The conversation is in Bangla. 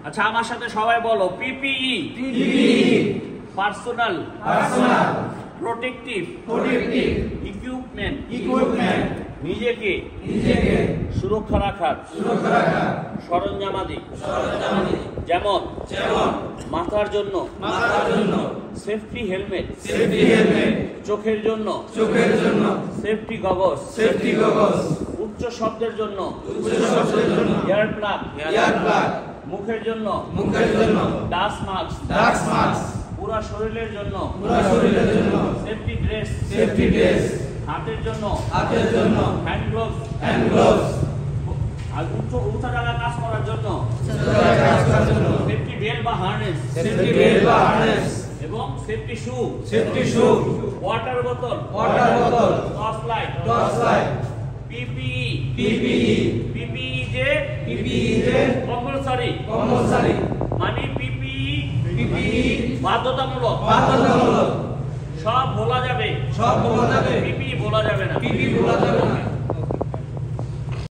আচ্ছা আমার সাথে সবাই বলো পিপিই পার্সোনাল প্রোটেক্টিভ ইকুইপমেন্ট নিজেকে সুরক্ষা রাখার সরঞ্জামাদি যেমন মাথার জন্য সেফটি হেলমেট চোখের জন্য সেফটি গগলস উচ্চ শব্দের জন্য এয়ার প্লাগ মুখের জন্য ডাস্ট মাস্ক পুরো শরীরের জন্য সেফটি ড্রেস হাতের জন্য হ্যান্ড গ্লোভস আর উঁচা জায়গায় কাজ করার জন্য সেফটি বেল্ট বা হার্নেস এবং সেফটি শু ওয়াটার বোতল টর্চ লাইট পিপিই যে কম্পালসরি মানে পিপিই বাধ্যতামূলক সব বলা যাবে পিপিই